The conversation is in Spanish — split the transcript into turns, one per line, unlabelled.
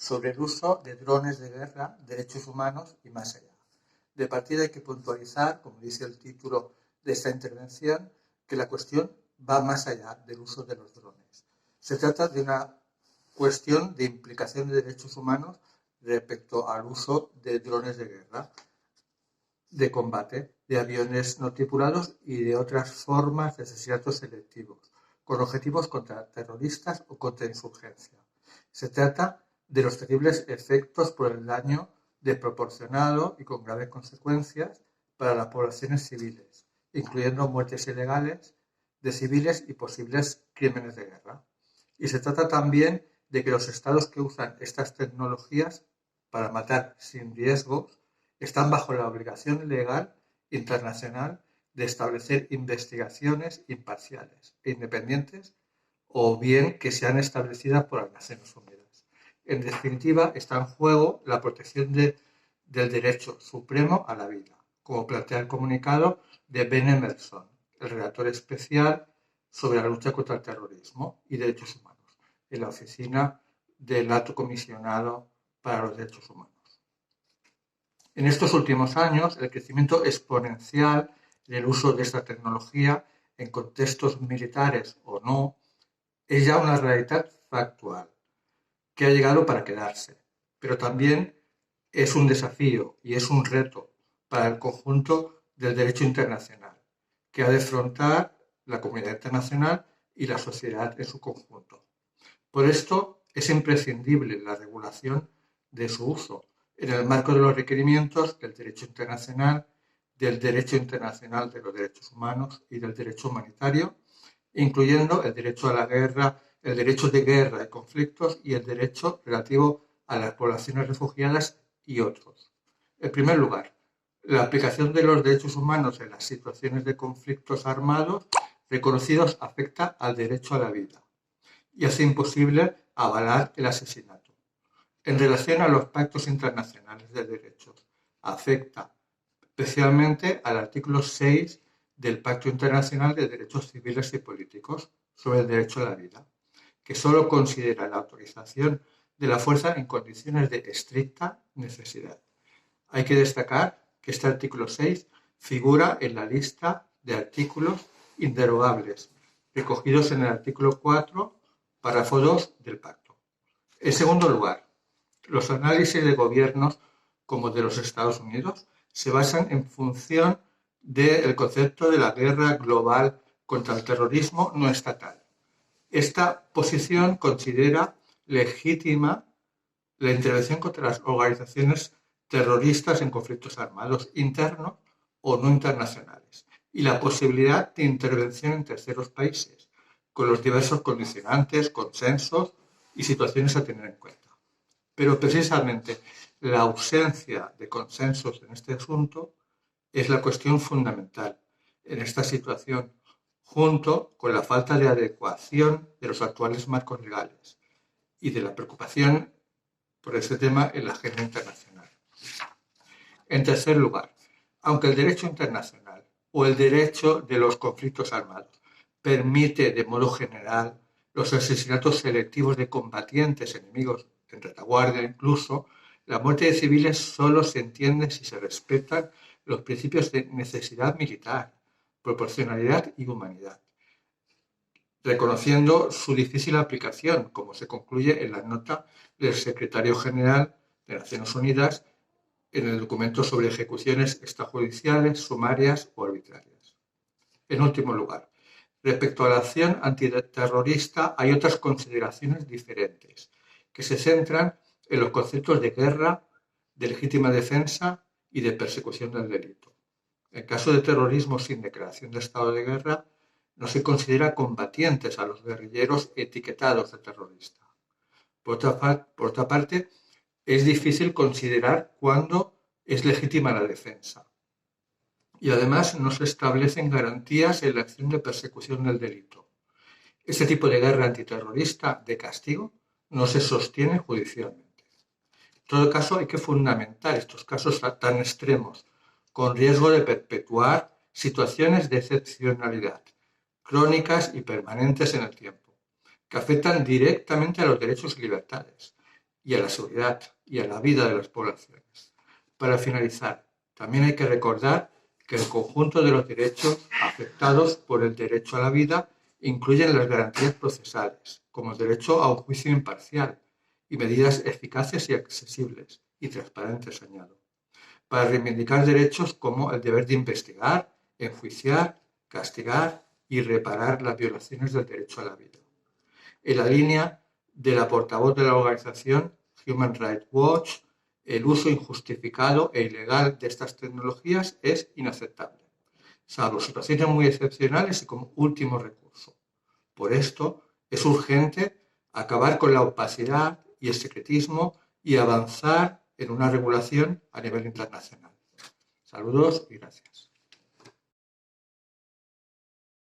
sobre el uso de drones de guerra, derechos humanos y más allá. De partida hay que puntualizar, como dice el título de esta intervención, que la cuestión va más allá del uso de los drones. Se trata de una cuestión de implicación de derechos humanos respecto al uso de drones de guerra, de combate, de aviones no tripulados y de otras formas de asesinatos selectivos, con objetivos contra terroristas o contra insurgencia. Se trata de los terribles efectos por el daño desproporcionado y con graves consecuencias para las poblaciones civiles, incluyendo muertes ilegales de civiles y posibles crímenes de guerra. Y se trata también de que los estados que usan estas tecnologías para matar sin riesgos están bajo la obligación legal internacional de establecer investigaciones imparciales e independientes o bien que sean establecidas por las Naciones Unidas. En definitiva, está en juego la protección del derecho supremo a la vida, como plantea el comunicado de Ben Emerson, el relator especial sobre la lucha contra el terrorismo y derechos humanos, en la oficina del Alto Comisionado para los Derechos Humanos. En estos últimos años, el crecimiento exponencial del uso de esta tecnología en contextos militares o no es ya una realidad factual que ha llegado para quedarse, pero también es un desafío y es un reto para el conjunto del derecho internacional que ha de afrontar la comunidad internacional y la sociedad en su conjunto. Por esto es imprescindible la regulación de su uso en el marco de los requerimientos del derecho internacional, del derecho internacional de los derechos humanos y del derecho humanitario, incluyendo el derecho a la guerra, el derecho de guerra y conflictos y el derecho relativo a las poblaciones refugiadas y otros. En primer lugar, la aplicación de los derechos humanos en las situaciones de conflictos armados reconocidos afecta al derecho a la vida y hace imposible avalar el asesinato. En relación a los pactos internacionales de derechos, afecta especialmente al artículo 6 del Pacto Internacional de Derechos Civiles y Políticos sobre el derecho a la vida, que solo considera la autorización de la fuerza en condiciones de estricta necesidad. Hay que destacar que este artículo 6 figura en la lista de artículos inderogables, recogidos en el artículo 4, párrafo 2 del Pacto. En segundo lugar, los análisis de gobiernos como de los Estados Unidos se basan en función del concepto de la guerra global contra el terrorismo no estatal. Esta posición considera legítima la intervención contra las organizaciones terroristas en conflictos armados internos o no internacionales y la posibilidad de intervención en terceros países, con los diversos condicionantes, consensos y situaciones a tener en cuenta. Pero precisamente la ausencia de consensos en este asunto es la cuestión fundamental en esta situación, junto con la falta de adecuación de los actuales marcos legales y de la preocupación por este tema en la agenda internacional. En tercer lugar, aunque el derecho internacional o el derecho de los conflictos armados permite de modo general los asesinatos selectivos de combatientes enemigos en retaguardia incluso, la muerte de civiles solo se entiende si se respetan los principios de necesidad militar, proporcionalidad y humanidad, reconociendo su difícil aplicación, como se concluye en la nota del Secretario General de Naciones Unidas en el documento sobre ejecuciones extrajudiciales, sumarias o arbitrarias. En último lugar, respecto a la acción antiterrorista hay otras consideraciones diferentes que se centran en los conceptos de guerra, de legítima defensa y de persecución del delito. En caso de terrorismo sin declaración de estado de guerra, no se considera combatientes a los guerrilleros etiquetados de terrorista. Por otra parte, es difícil considerar cuándo es legítima la defensa. Y además no se establecen garantías en la acción de persecución del delito. Este tipo de guerra antiterrorista de castigo no se sostiene judicialmente. En todo caso, hay que fundamentar estos casos tan extremos, con riesgo de perpetuar situaciones de excepcionalidad, crónicas y permanentes en el tiempo, que afectan directamente a los derechos y libertades, y a la seguridad y a la vida de las poblaciones. Para finalizar, también hay que recordar que el conjunto de los derechos afectados por el derecho a la vida incluyen las garantías procesales, como el derecho a un juicio imparcial y medidas eficaces y accesibles y transparentes, añado, para reivindicar derechos como el deber de investigar, enjuiciar, castigar y reparar las violaciones del derecho a la vida. En la línea de la portavoz de la organización Human Rights Watch, el uso injustificado e ilegal de estas tecnologías es inaceptable, salvo situaciones muy excepcionales y como último recurso. Por esto, es urgente acabar con la opacidad y el secretismo y avanzar en una regulación a nivel internacional. Saludos y gracias.